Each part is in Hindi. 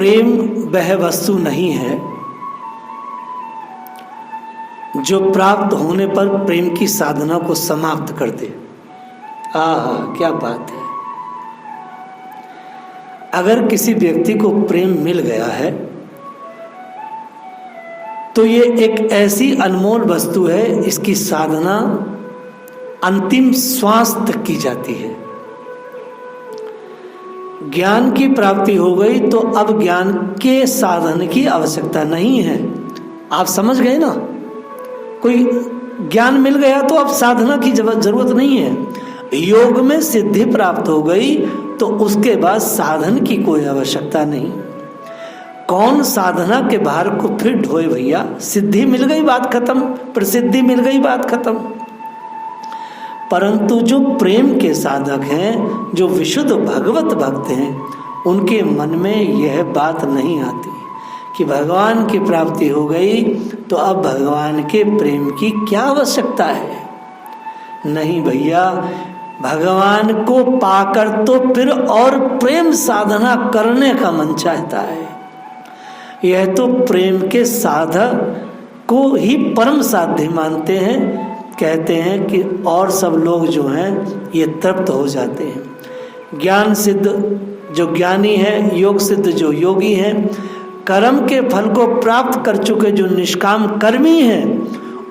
प्रेम वह वस्तु नहीं है जो प्राप्त होने पर प्रेम की साधना को समाप्त कर दे। आहा, क्या बात है। अगर किसी व्यक्ति को प्रेम मिल गया है तो ये एक ऐसी अनमोल वस्तु है, इसकी साधना अंतिम श्वास तक की जाती है। ज्ञान की प्राप्ति हो गई तो अब ज्ञान के साधन की आवश्यकता नहीं है। आप समझ गए ना, कोई ज्ञान मिल गया तो अब साधना की जरूरत नहीं है। योग में सिद्धि प्राप्त हो गई तो उसके बाद साधन की कोई आवश्यकता नहीं। कौन साधना के भार को फिर ढोए भैया, सिद्धि मिल गई बात खत्म, प्रसिद्धि मिल गई बात खत्म। परंतु जो प्रेम के साधक हैं, जो विशुद्ध भगवत भक्त हैं, उनके मन में यह बात नहीं आती कि भगवान की प्राप्ति हो गई तो अब भगवान के प्रेम की क्या आवश्यकता है। नहीं भैया, भगवान को पाकर तो फिर और प्रेम साधना करने का मन चाहता है। यह तो प्रेम के साधक को ही परम साध्य मानते हैं। कहते हैं कि और सब लोग जो हैं ये तृप्त हो जाते हैं। ज्ञान सिद्ध जो ज्ञानी है, योग सिद्ध जो योगी हैं, कर्म के फल को प्राप्त कर चुके जो निष्काम कर्मी हैं,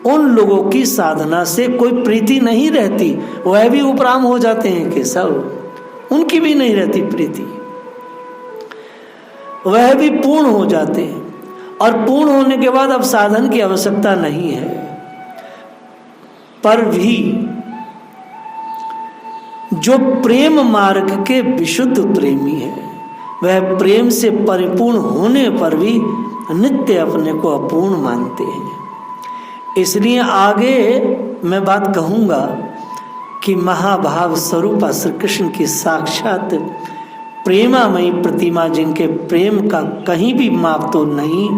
उन लोगों की साधना से कोई प्रीति नहीं रहती। वह भी उपराम हो जाते हैं कि सब, उनकी भी नहीं रहती प्रीति, वह भी पूर्ण हो जाते हैं। और पूर्ण होने के बाद अब साधन की आवश्यकता नहीं है। पर भी जो प्रेम मार्ग के विशुद्ध प्रेमी है, वह प्रेम से परिपूर्ण होने पर भी नित्य अपने को अपूर्ण मानते हैं। इसलिए आगे मैं बात कहूंगा कि महाभाव स्वरूप श्री कृष्ण की साक्षात प्रेमामयी प्रतिमा, जिनके प्रेम का कहीं भी माप तो नहीं,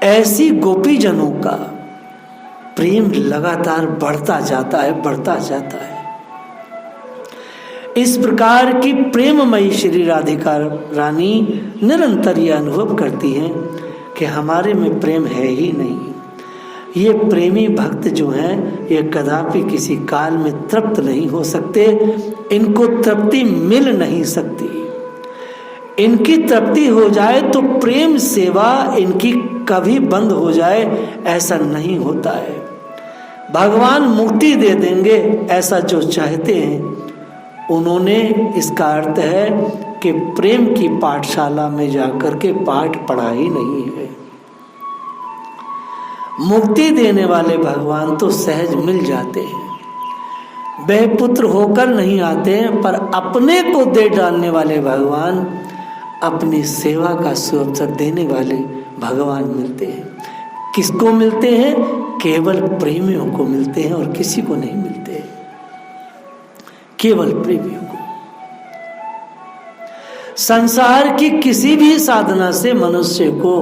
ऐसी गोपीजनों का प्रेम लगातार बढ़ता जाता है, बढ़ता जाता है। इस प्रकार की प्रेममयी श्री राधिका रानी निरंतर यह अनुभव करती हैं कि हमारे में प्रेम है ही नहीं। ये प्रेमी भक्त जो हैं, ये कदापि किसी काल में तृप्त नहीं हो सकते, इनको तृप्ति मिल नहीं सकती। इनकी तृप्ति हो जाए तो प्रेम सेवा इनकी कभी बंद हो जाए, ऐसा नहीं होता है। भगवान मुक्ति दे देंगे ऐसा जो चाहते हैं उन्होंने, इसका अर्थ है कि प्रेम की पाठशाला में जाकर के पाठ पढ़ा ही नहीं है। मुक्ति देने वाले भगवान तो सहज मिल जाते हैं, वह पुत्र होकर नहीं आते हैं, पर अपने को दे डालने वाले भगवान, अपनी सेवा का सुअवसर देने वाले भगवान मिलते हैं। किसको मिलते हैं? केवल प्रेमियों को मिलते हैं और किसी को नहीं मिलते, केवल प्रेमियों को। संसार की किसी भी साधना से मनुष्य को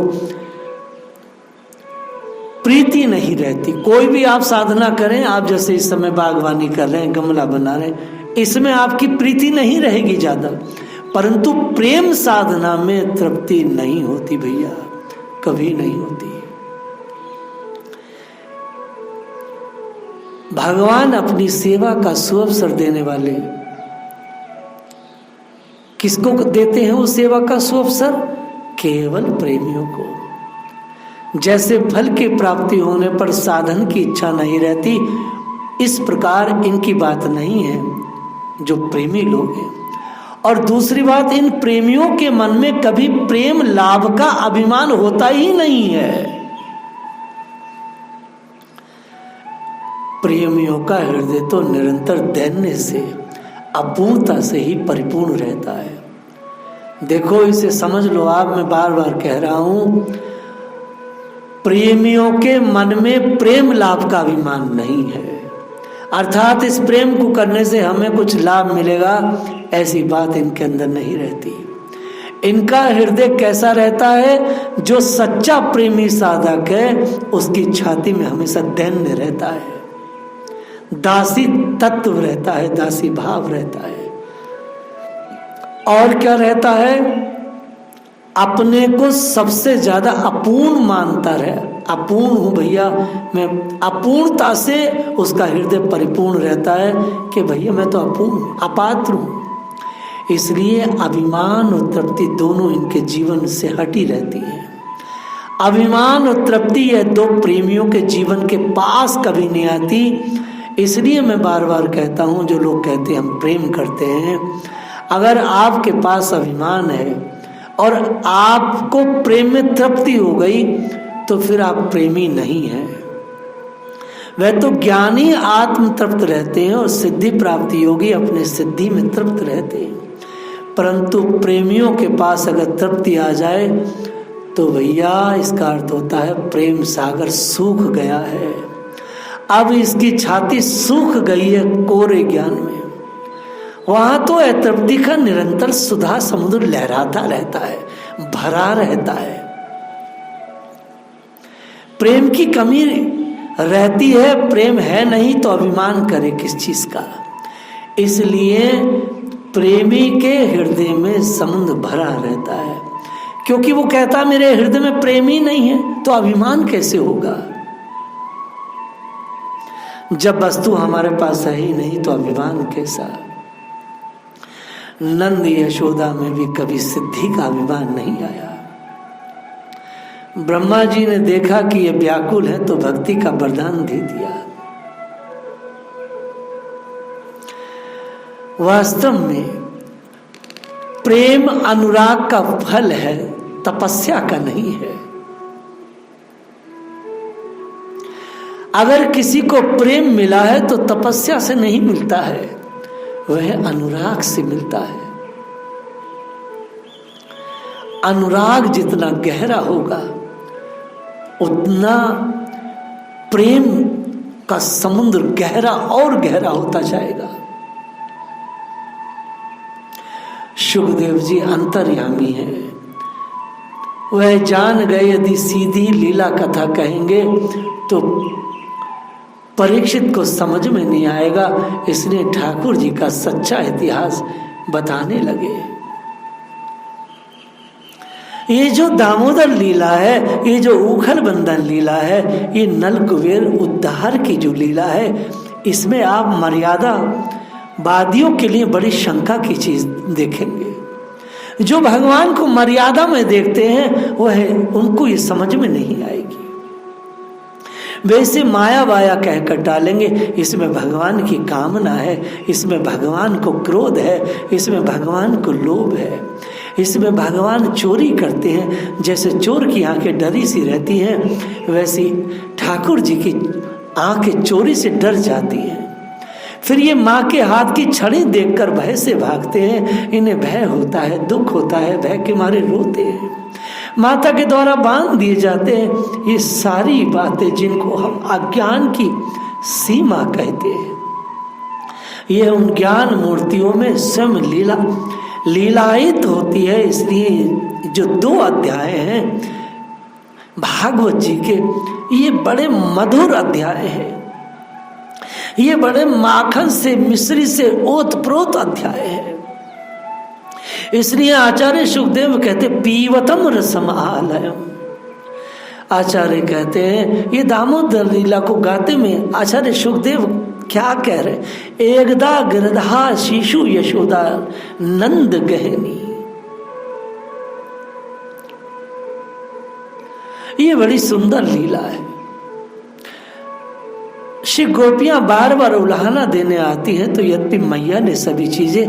प्रीति नहीं रहती। कोई भी आप साधना करें, आप जैसे इस समय बागवानी कर रहे हैं, गमला बना रहे हैं, इसमें आपकी प्रीति नहीं रहेगी ज्यादा, परंतु प्रेम साधना में तृप्ति नहीं होती भैया, कभी नहीं होती। भगवान अपनी सेवा का सुअवसर देने वाले किसको देते हैं? वो सेवा का सुअवसर केवल प्रेमियों को। जैसे फल की प्राप्ति होने पर साधन की इच्छा नहीं रहती, इस प्रकार इनकी बात नहीं है जो प्रेमी लोग हैं। और दूसरी बात, इन प्रेमियों के मन में कभी प्रेम लाभ का अभिमान होता ही नहीं है। प्रेमियों का हृदय तो निरंतर दैन्य से, अपूर्णता से ही परिपूर्ण रहता है। देखो, इसे समझ लो आप, मैं बार बार कह रहा हूं, प्रेमियों के मन में प्रेम लाभ का अभिमान नहीं है, अर्थात इस प्रेम को करने से हमें कुछ लाभ मिलेगा, ऐसी बात इनके अंदर नहीं रहती। इनका हृदय कैसा रहता है? जो सच्चा प्रेमी साधक है उसकी छाती में हमेशा दैन्य रहता है, दासी तत्व रहता है, दासी भाव रहता है। और क्या रहता है? अपने को सबसे ज्यादा अपूर्ण मानता रहे, अपूर्ण हूं भैया मैं, अपूर्णता से उसका हृदय परिपूर्ण रहता है कि भैया मैं तो अपूर्ण अपात्र हूं। इसलिए अभिमान और तृप्ति दोनों इनके जीवन से हटी रहती है। अभिमान और तृप्ति यह दो प्रेमियों के जीवन के पास कभी नहीं आती। इसलिए मैं बार बार कहता हूं, जो लोग कहते हैं हम प्रेम करते हैं, अगर आपके पास अभिमान है और आपको प्रेम में तृप्ति हो गई तो फिर आप प्रेमी नहीं हैं। वह तो ज्ञानी आत्म तृप्त रहते हैं और सिद्धि प्राप्ति योगी अपने सिद्धि में तृप्त रहते हैं। परंतु प्रेमियों के पास अगर तृप्ति आ जाए तो भैया इसका अर्थ होता है प्रेम सागर सूख गया है। अब इसकी छाती सूख गई है कोरे ज्ञान में। वहां तो तृप्ति का निरंतर सुधा समुद्र लहराता रहता है, भरा रहता है। प्रेम की कमी रहती है, प्रेम है नहीं तो अभिमान करे किस चीज का। इसलिए प्रेमी के हृदय में समुद्र भरा रहता है, क्योंकि वो कहता मेरे हृदय में प्रेम ही नहीं है, तो अभिमान कैसे होगा। जब वस्तु हमारे पास है ही नहीं तो अभिमान कैसा। नंद यशोदा में भी कभी सिद्धि का अभिमान नहीं आया। ब्रह्मा जी ने देखा कि ये व्याकुल है तो भक्ति का वरदान दे दिया। वास्तव में प्रेम अनुराग का फल है, तपस्या का नहीं है। अगर किसी को प्रेम मिला है तो तपस्या से नहीं मिलता है, वह अनुराग से मिलता है। अनुराग जितना गहरा होगा उतना प्रेम का समुद्र गहरा और गहरा होता जाएगा। सुखदेव जी अंतर्यामी है, वह जान गए यदि सीधी लीला कथा कहेंगे तो परीक्षित को समझ में नहीं आएगा, इसलिए ठाकुर जी का सच्चा इतिहास बताने लगे। ये जो दामोदर लीला है, ये जो उखल बंधन लीला है, ये नल कुबेर उद्धार की जो लीला है, इसमें आप मर्यादा वादियों के लिए बड़ी शंका की चीज देखेंगे। जो भगवान को मर्यादा में देखते हैं वह उनको ये समझ में नहीं आएगी। वैसे माया वाया कहकर डालेंगे इसमें भगवान की कामना है, इसमें भगवान को क्रोध है, इसमें भगवान को लोभ है, इसमें भगवान चोरी करते हैं। जैसे चोर की आंखें डरी सी रहती हैं, वैसी ठाकुर जी की आंखें चोरी से डर जाती हैं। फिर ये माँ के हाथ की छड़ी देखकर भय से भागते हैं, इन्हें भय होता है, दुख होता है, भय के मारे रोते हैं, माता के द्वारा बांध दिए जाते हैं। ये सारी बातें जिनको हम अज्ञान की सीमा कहते हैं, ये उन ज्ञान मूर्तियों में स्वयं लीलायित होती है। इसलिए जो 2 अध्याय हैं भागवत जी के, ये बड़े मधुर अध्याय हैं, ये बड़े माखन से मिश्री से ओतप्रोत अध्याय है। इसलिए आचार्य सुखदेव कहते पीवतम रसम आलयम। आचार्य कहते हैं ये दामोदर लीला को गाते में आचार्य सुखदेव क्या कह रहे, एकदा गिरधा शिशु यशोदा नंद गहनी। ये बड़ी सुंदर लीला है। श्री गोपियां बार बार उलाहना देने आती हैं, तो यद्यपि मैया ने सभी चीजें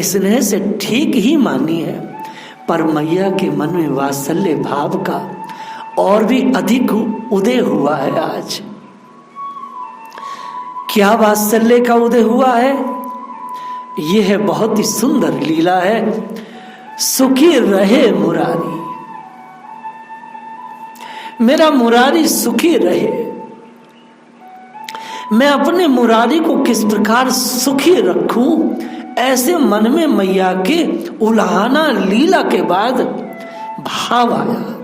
स्नेह से ठीक ही मानी है, पर मैया के मन में वात्सल्य भाव का और भी अधिक उदय हुआ है। आज क्या वात्सल्य का उदय हुआ है, यह है बहुत ही सुंदर लीला है। सुखी रहे मुरारी, मेरा मुरारी सुखी रहे। मैं अपने मुरारी को किस प्रकार सुखी रखूं, ऐसे मन में मैया के उलाहना लीला के बाद भाव आया।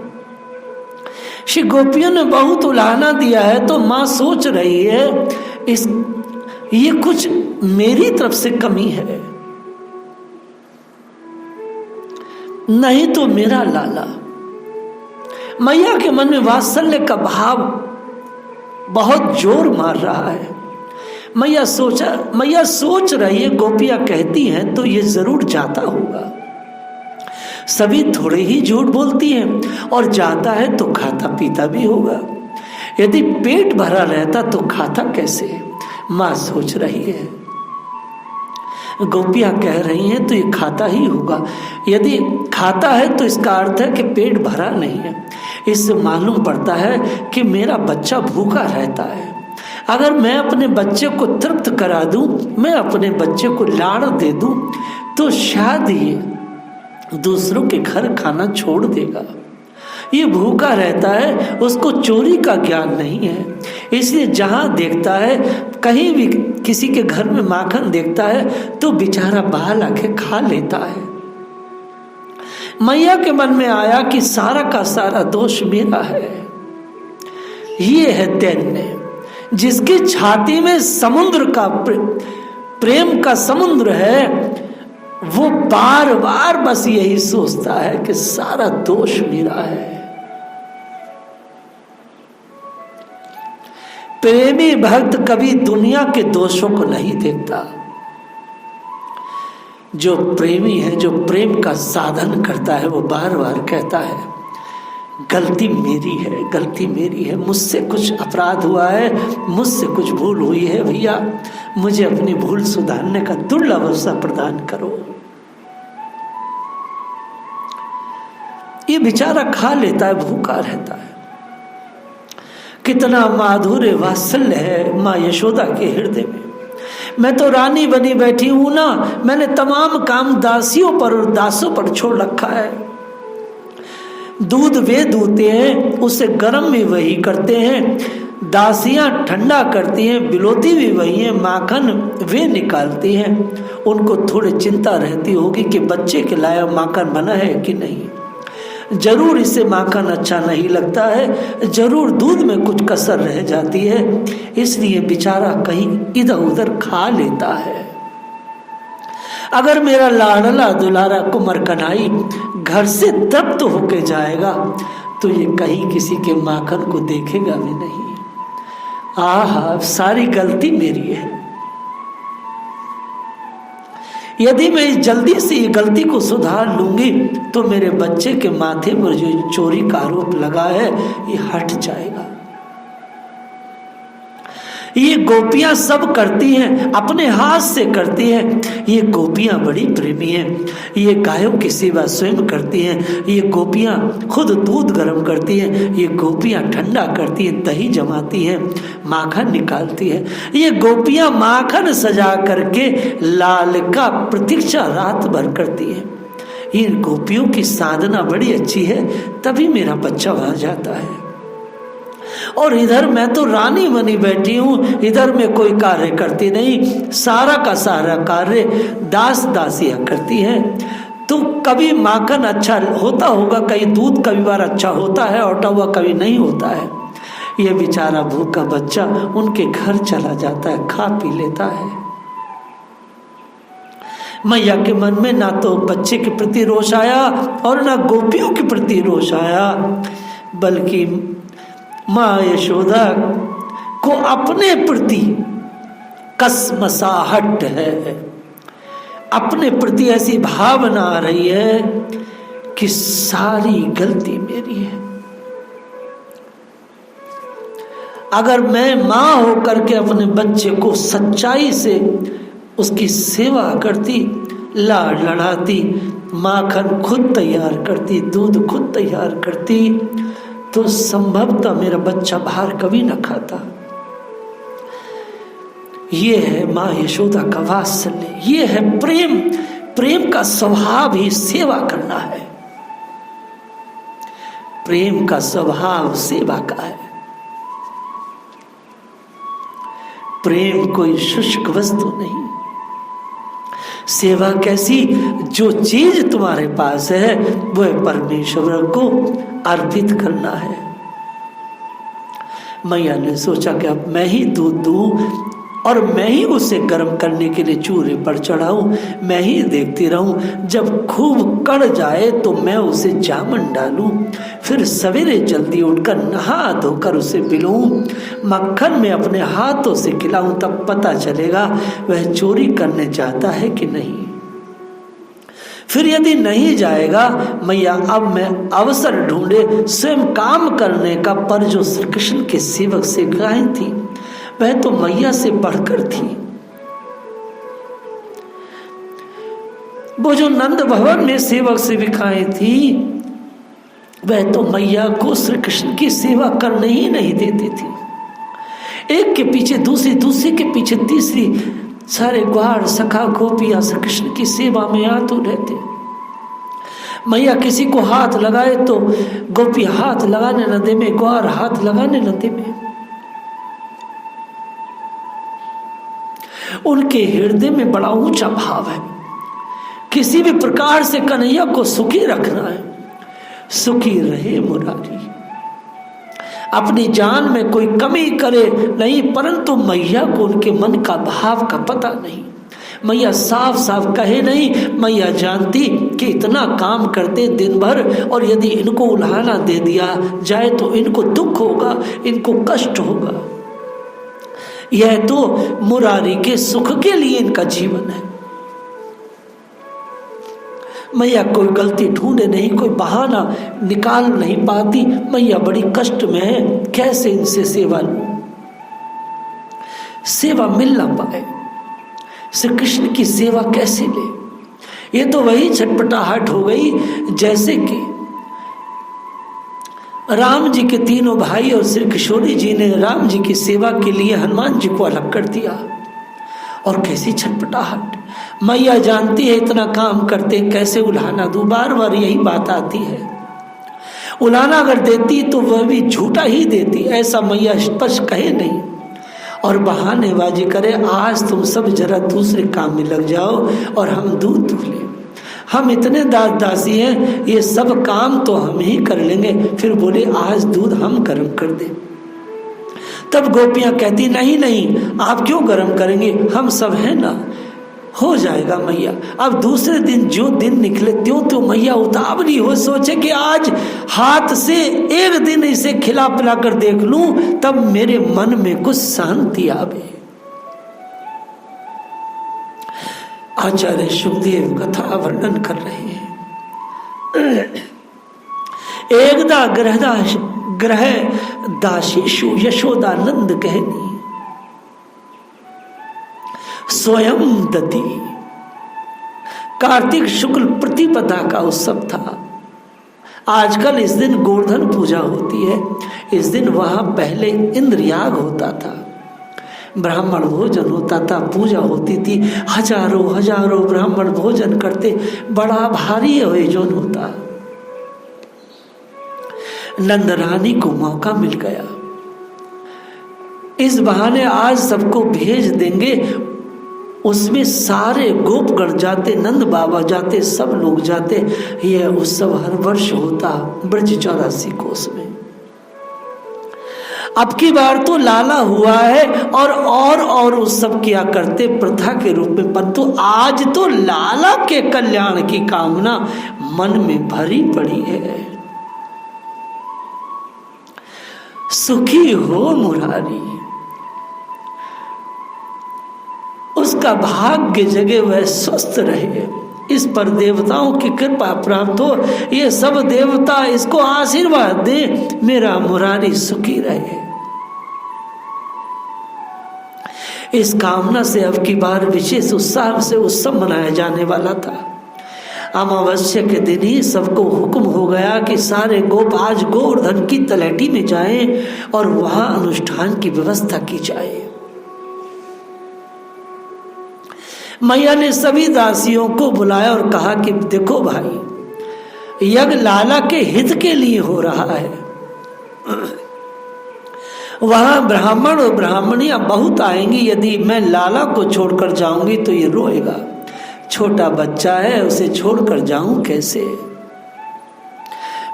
श्री गोपियों ने बहुत उलाहना दिया है, तो माँ सोच रही है ये कुछ मेरी तरफ से कमी है। नहीं तो मेरा लाला। मैया के मन में वात्सल्य का भाव बहुत जोर मार रहा है। मैया सोच रही है, गोपियां कहती हैं तो ये जरूर जाता होगा। सभी थोड़े ही झूठ बोलती हैं, और जाता है तो खाता पीता भी होगा। यदि पेट भरा रहता तो खाता कैसे? माँ सोच रही है। गोपियां कह रही हैं तो ये खाता ही होगा। यदि खाता है तो इसका अर्थ है कि पेट भरा नहीं है। इससे मालूम पड़ता है कि मेरा बच्चा भूखा रहता है। अगर मैं अपने बच्चे को तृप्त करा दूं, मैं अपने बच्चे को लाड़ दे दूं, तो शायद ये दूसरों के घर खाना छोड़ देगा। ये भूखा रहता है, उसको चोरी का ज्ञान नहीं है, इसलिए जहां देखता है, कहीं भी किसी के घर में माखन देखता है तो बेचारा बहाल आके खा लेता है। मैया के मन में आया कि सारा का सारा दोष मेरा है। ये है दैन्य, जिसकी छाती में समुद्र का प्रेम का समुद्र है, वो बार बार बस यही सोचता है कि सारा दोष मेरा है। प्रेमी भक्त कभी दुनिया के दोषों को नहीं देखता। जो प्रेमी है, जो प्रेम का साधन करता है, वो बार बार कहता है गलती मेरी है, गलती मेरी है, मुझसे कुछ अपराध हुआ है, मुझसे कुछ भूल हुई है, भैया मुझे अपनी भूल सुधारने का दुर्लभ अवसर प्रदान करो। ये बेचारा खा लेता है, भूखा रहता है। कितना माधुर्य वात्सल्य है माँ यशोदा के हृदय में। मैं तो रानी बनी बैठी हूं ना, मैंने तमाम काम दासियों पर और दासों पर छोड़ रखा है। दूध वे दूते हैं, उसे गर्म भी वही करते हैं, दासियां ठंडा करती हैं, बिलोती भी वही है, माखन वे निकालती हैं। उनको थोड़ी चिंता रहती होगी कि बच्चे के लायक माखन बना है कि नहीं, जरूर इसे माखन अच्छा नहीं लगता है, जरूर दूध में कुछ कसर रह जाती है, इसलिए बेचारा कहीं इधर उधर खा लेता है। अगर मेरा लाडला दुलारा कुंवर कन्हई घर से तृप्त होके जाएगा तो ये कहीं किसी के माखन को देखेगा भी नहीं। आहा, सारी गलती मेरी है। यदि मैं जल्दी से ये गलती को सुधार लूंगी तो मेरे बच्चे के माथे पर जो चोरी का आरोप लगा है ये हट जाएगा। ये गोपियां सब करती हैं, अपने हाथ से करती हैं। ये गोपियां बड़ी प्रेमी हैं। ये गायों की सेवा स्वयं करती हैं। ये गोपियां खुद दूध गर्म करती हैं। ये गोपियां ठंडा करती हैं, दही जमाती हैं, माखन निकालती है। ये गोपियां माखन सजा करके लाल का प्रतीक्षा रात भर करती है। ये गोपियों की साधना बड़ी अच्छी है, तभी मेरा बच्चा वहां जाता है। और इधर मैं तो रानी बनी बैठी हूं, इधर में कोई कार्य करती नहीं, सारा का सारा कार्य दास दासियां करती हैं। तो कभी माखन अच्छा होता होगा, कहीं दूध कभी बार अच्छा होता है, औटा हुआ कभी नहीं होता है। ये बेचारा भूखा बच्चा उनके घर चला जाता है, खा पी लेता है। मैया के मन में ना तो बच्चे के प्रति रोष आया और ना गोपियों के प्रति रोष आया, बल्कि माँ यशोदा को अपने प्रति कसमसाहट है, अपने प्रति ऐसी भावना आ रही है कि सारी गलती मेरी है। अगर मैं माँ होकर के अपने बच्चे को सच्चाई से उसकी सेवा करती, लाड़ लड़ाती, माखन खुद तैयार करती, दूध खुद तैयार करती, तो संभवतः मेरा बच्चा बाहर कभी न खाता। ये है माँ यशोदा का वात्सल्य, ये है प्रेम। प्रेम का स्वभाव ही सेवा करना है। प्रेम का स्वभाव सेवा का है। प्रेम कोई शुष्क वस्तु नहीं। सेवा कैसी? जो चीज तुम्हारे पास है वह परमेश्वर को अर्पित करना है। मैया ने सोचा कि अब मैं ही दूध दूं और मैं ही उसे गर्म करने के लिए चूल्हे पर चढ़ाऊं, मैं ही देखती रहूं, जब खूब कड़ जाए तो मैं उसे जामन डालूं, फिर सवेरे जल्दी उठकर नहा धोकर उसे पिलाऊं, मक्खन में अपने हाथों से खिलाऊं, तब पता चलेगा वह चोरी करने चाहता है कि नहीं। फिर यदि नहीं जाएगा मैया, अब मैं अवसर ढूंढे स्वयं काम करने का। पर जो श्री कृष्ण के सेवक सेविकाएं थी वह तो मैया से बढ़कर थी। वो जो नंद भवन में सेवक सेविकाएं थी वह तो मैया को श्री कृष्ण की सेवा करने ही नहीं देती थी। एक के पीछे दूसरी, दूसरी के पीछे तीसरी, सारे ग्वार सखा गोपियां श्री कृष्ण की सेवा में आतुर रहते। मैया किसी को हाथ लगाए तो गोपी हाथ लगाने न दे में, ग्वार हाथ लगाने न दे में। उनके हृदय में बड़ा ऊंचा भाव है, किसी भी प्रकार से कन्हैया को सुखी रखना है। सुखी रहे मुरारी, अपनी जान में कोई कमी करे नहीं, परंतु मैया को उनके मन का भाव का पता नहीं। मैया साफ साफ कहे नहीं, मैया जानती कि इतना काम करते दिन भर और यदि इनको उल्हाना दे दिया जाए तो इनको दुख होगा, इनको कष्ट होगा। यह तो मुरारी के सुख के लिए इनका जीवन है। मैया कोई गलती ढूंढे नहीं, कोई बहाना निकाल नहीं पाती। मैया बड़ी कष्ट में है, कैसे इनसे सेवा लूं, सेवा मिल ना पाए, श्री कृष्ण की सेवा कैसे ले। ये तो वही छटपटाहट हो गई जैसे कि राम जी के तीनों भाई और श्री किशोरी जी ने राम जी की सेवा के लिए हनुमान जी को अलग कर दिया। और कैसी छटपटाहट, मैया जानती है इतना काम करते कैसे उल्हाना दूं, बार बार यही बात आती है। उल्हाना अगर देती तो वह भी झूठा ही देती, ऐसा मैया स्पष्ट कहे नहीं और बहानेबाजी करे। आज तुम सब जरा दूसरे काम में लग जाओ और हम दूध दूल्हे, हम इतने दास दासी हैं, ये सब काम तो हम ही कर लेंगे। फिर बोले आज दूध हम गर्म कर दे। तब गोपियां कहती नहीं नहीं, आप क्यों गर्म करेंगे, हम सब हैं ना, हो जाएगा मैया। अब दूसरे दिन जो दिन निकले त्यों तो मैया उतावली हो, सोचे कि आज हाथ से एक दिन इसे खिला पिला कर देख लूं, तब मेरे मन में कुछ शांति आवे। आचार्य सुखदेव कथा वर्णन कर रहे हैं। एकदा ग्रह दासीषु यशोदानंद कहनी स्वयं दती। कार्तिक शुक्ल प्रतिपदा का उत्सव था। आजकल इस दिन गोवर्धन पूजा होती है, इस दिन वहां पहले इंद्रयाग होता था, ब्राह्मण भोजन होता था, पूजा होती थी, हजारों हजारों ब्राह्मण भोजन करते, बड़ा भारी आयोजन होता। नंद रानी को मौका मिल गया, इस बहाने आज सबको भेज देंगे। उसमें सारे गोपगण जाते, नंद बाबा जाते, सब लोग जाते। यह उत्सव हर वर्ष होता ब्रज 84 कोस में। अब की बार तो लाला हुआ है और उत्सव किया करते प्रथा के रूप में, परंतु आज तो लाला के कल्याण की कामना मन में भरी पड़ी है। सुखी हो मुरारी, उसका भाग्य जगे, वह स्वस्थ रहे, इस पर देवताओं की कृपा प्राप्त हो। ये सब देवता इसको आशीर्वाद दे, मेरा मुरारी सुखी रहे। इस कामना से अब की बार विशेष उत्साह से उत्सव मनाया जाने वाला था। अमावस्या के दिन ही सबको हुक्म हो गया कि सारे गोप आज गोवर्धन की तलहटी में जाएं और वहां अनुष्ठान की व्यवस्था की जाए। मैया ने सभी दासियों को बुलाया और कहा कि देखो भाई, यज्ञ लाला के हित के लिए हो रहा है। वहां ब्राह्मण और ब्राह्मणियां बहुत आएंगी, यदि मैं लाला को छोड़कर जाऊंगी तो ये रोएगा, छोटा बच्चा है, उसे छोड़कर जाऊं कैसे।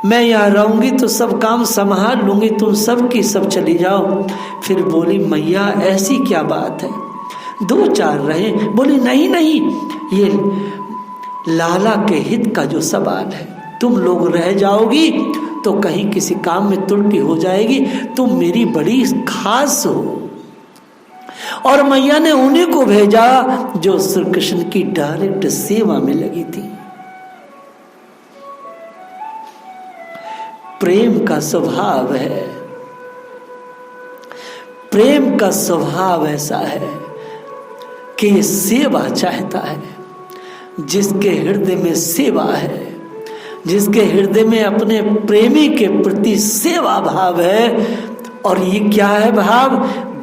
मैं यहाँ रहूंगी तो सब काम संभाल लूंगी, तुम सब की सब चली जाओ। फिर बोली मैया ऐसी क्या बात है, दो चार रहे, बोली नहीं नहीं, ये लाला के हित का जो सवाल है, तुम लोग रह जाओगी तो कहीं किसी काम में त्रुटि हो जाएगी, तुम मेरी बड़ी खास हो। और मैया ने उन्हीं को भेजा जो श्री कृष्ण की डायरेक्ट सेवा में लगी थी। प्रेम का स्वभाव है, प्रेम का स्वभाव ऐसा है कि ये सेवा चाहता है। जिसके हृदय में सेवा है, जिसके हृदय में अपने प्रेमी के प्रति सेवा भाव है, और ये क्या है भाव,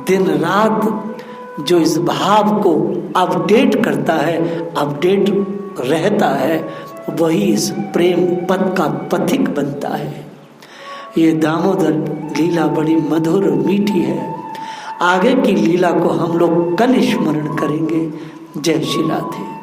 दिन रात जो इस भाव को अपडेट करता है, अपडेट रहता है, वही इस प्रेम पथ का पथिक बनता है। ये दामोदर लीला बड़ी मधुर और मीठी है। आगे की लीला को हम लोग कल स्मरण करेंगे। जय श्री राधे।